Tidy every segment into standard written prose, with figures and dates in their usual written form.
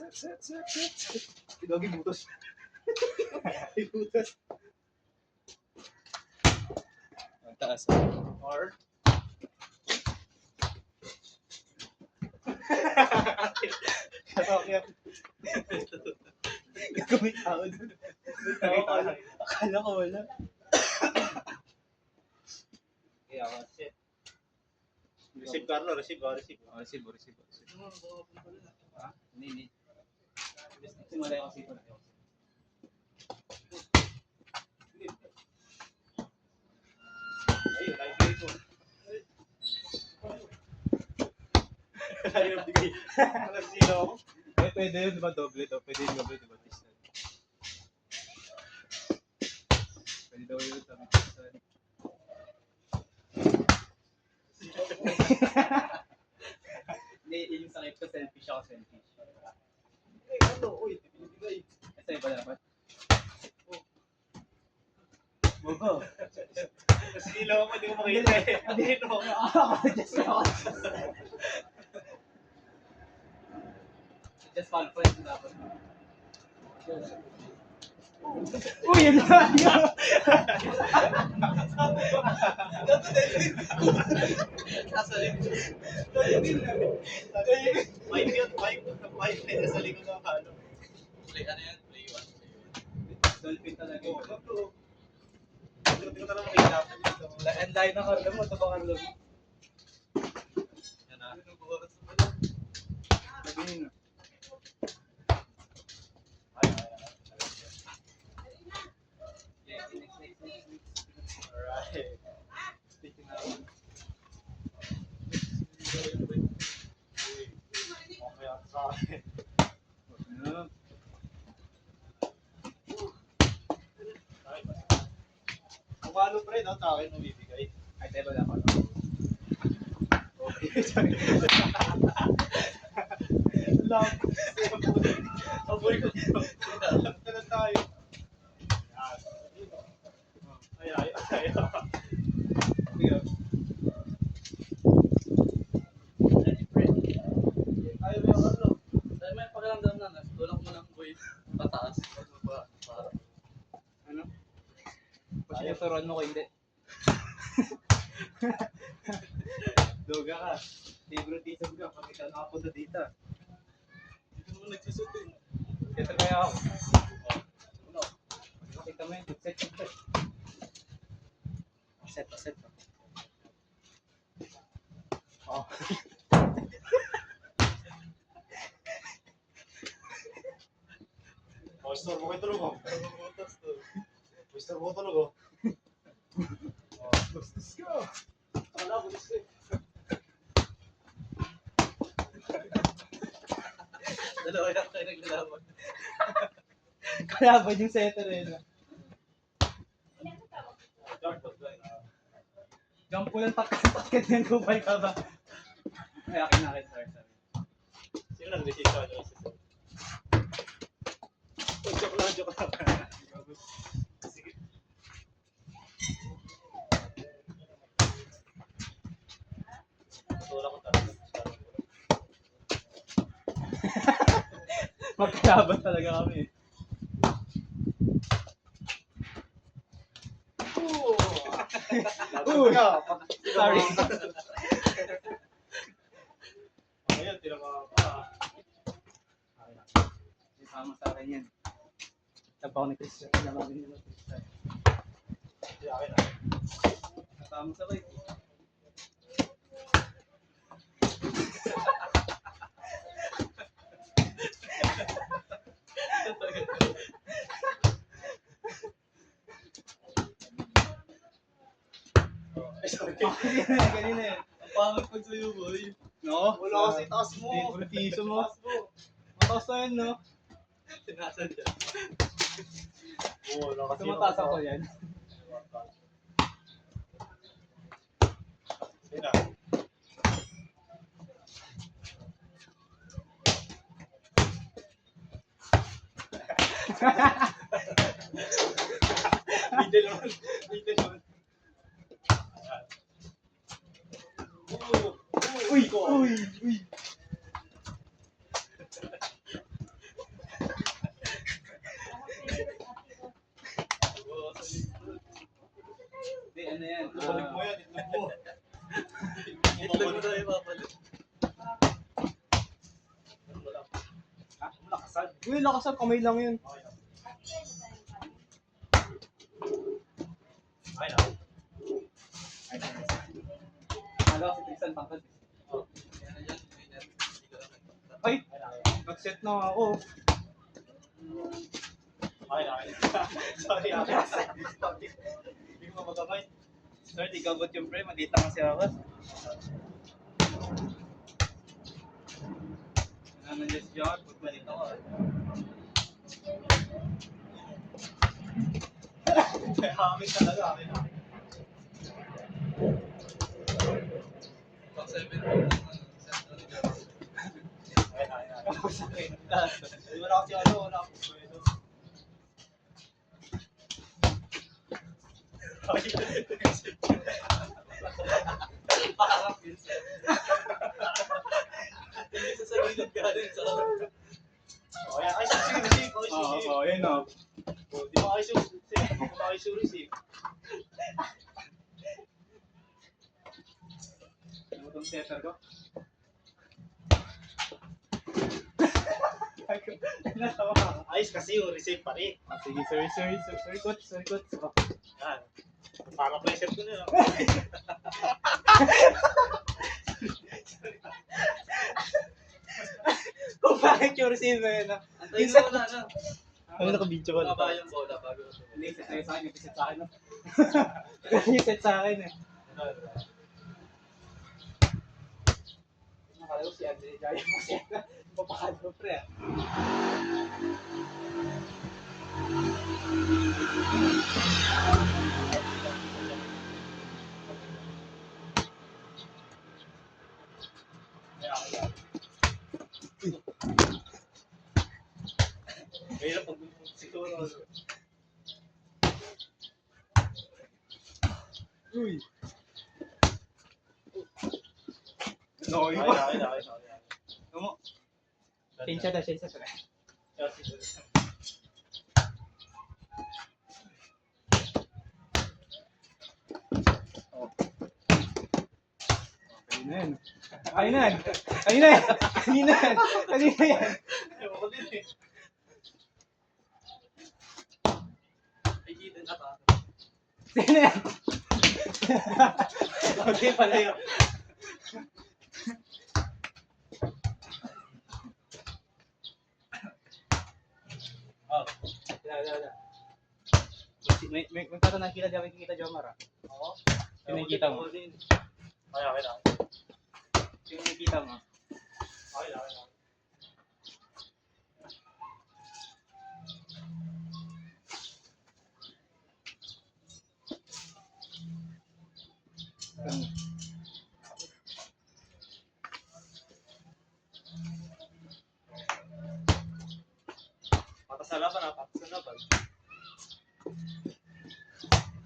Set. Gagi butos. Butos. Ang taas. Or? Kaya gagawin tao dun. Akala ko wala. Kaya ako, shit. Receive, Carlo. Receive. Ha? Hindi. Simula yung kasi ito. Ayun, live ko. Ayun, bigay. Alam sino ako? Eh, pwede yun, di ba? Doble to. Pwede yun doble, di ba? Tistan. Pwede daw yun sa tistan. Hindi, yung sakit ko, selfish ako, selfish. Eh, ano? Uy, binibigay. Kasi iba dapat. Bobo. Kasi ilaw mo, hindi mo makita eh. Hindi mo. Just ako. Just conference dapat. Uy, yun na! Nasa likod. Mike yun, Mike. Nasa likod ng halo. Play ano yan? Play 1. Dolphin talaga yun. Hindi ko na makita. Ang layo ng karga mo. Ito ba karga mo? Yan na. Laginin na. Alright. Speaking out. Okay ako sa akin. Kumalo pre, no? Sa akin mo bibigay. Ay, tayo ba dapat? Okay, sorry. Love. Aboy ko. Ito na tayo. Ay. Ayaw mo yung ano? Dahil may pakiramdam na, tulak mo lang boy pataas. Ano? Pasinuturuan mo ko, hindi. Doga ka. Favoritism ka, pag ikaw nakapunta dito. Dito naman nagsusutin. Kaya kaya ako. Ano? Makita mo yun, set. Oh. Store mo kayo tulog ko. Store mo tulog ko. Let's go. Wala, bulis ko. Dalawa lang tayo naglalaban. Kalaban yung setter eh. Jump ko lang takot yan kung balik ka ba. Ay, akin na akin, sir. Sino nag-receive sa kanya? Joke lang. Sige. Tulak ko talaga. Magkalaban talaga kami. Sorry. Ayan, tinama pa. Isama sa akin yan. Tabaw ni Christian. Tinamagin nila Christian. Hindi akin ah. Nasama sa kayo. Kanina yan. Ang pangit pag sa'yo, boy. No? Wala kasi taas mo. Favoritism mo. Mataas na yan, no? Tinasan dyan. Oo, wala kasi. Tumataas ako yan. Sina? Middle one. Uy! Balik mo yan, itlog mo. Itlog mo daw ipapalit. Ha? Lakasan. Uy, lakasan, kamay lang yun. Okay lang. Okay lang. Ano, si Tristan pangkat. Oh, yan na yan. May net. Hindi ko lang nagpapalita. Ay, Okay lang. nag-set na ako. Okay lang. Sorry, hindi ko magamay. Sir, di gagot yung pre, magita kasi ako. Ano nandiyan si John? Pagbalit ako. Hamin talaga, hamin. Pang 7 po ng Central Jobs. Okay lang. Ako sa akin. Wala kasi ano, wala akong sweldo. Parang minsan. Hindi sa gilid ka rin sa Oh, yan. Ay, sige, receive. Okay, Oo, sige. oo, yun o. Oh, di mo kayo receive. Ano itong setter ko? Natawa ako. Ayos kasi yung receive pa rin. Ah, sige, sorry, coach. Oh. Yan. Parang pressure ko na. Kung bakit yung receive na yun, ah. Antayin mo na, ano? Ano naka-video ko? Baba yung bola bago. Hindi, set tayo sa akin. Yung set sa akin, no? Yung set sa akin, eh. Nakala ko si Andre Jaya mo siya. Papakado, pre, ah. Mahirap pag siguro. Uy! No, Okay, yun. okay. Ano mo? Siya na. Kanina yan. Ewan ko din eh. Ay, dito na pa. Sino yan? Okay pala yun. Oh. Wala. May pata nakikita dyan, may kikita dyan, Mara. Oo. Yung nakikita mo. Okay. Yung nakikita mo. Okay. Patas na laban.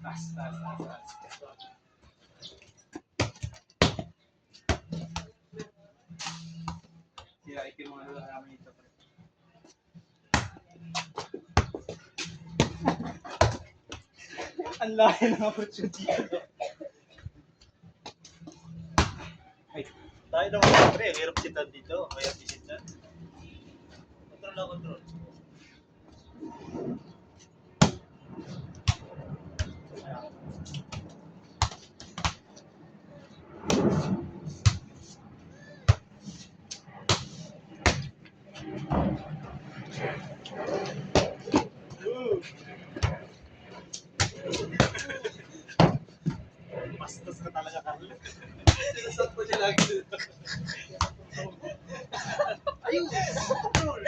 Tas. Sila yung mga namin ito. Ang laki ng opportunity ko. Tayo naman pre, hirap sitan dito. Mahirap isitan. Control. Bastos ka talaga, Carlo. Sinasakto niya lagi dito. Ayun! Control!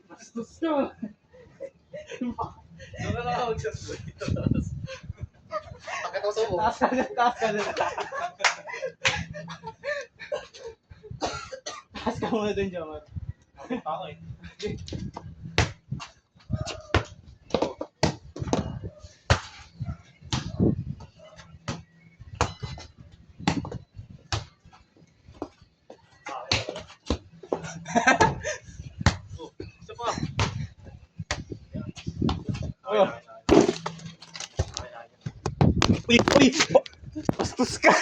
Bastos ka! Doon ka nakakag-shot ko dito. Bakit ako sa ulo? Taas ka na. Taas ka muna dun, Jomar. Bakit pa ako eh? Oh. Uy! Bastos ka!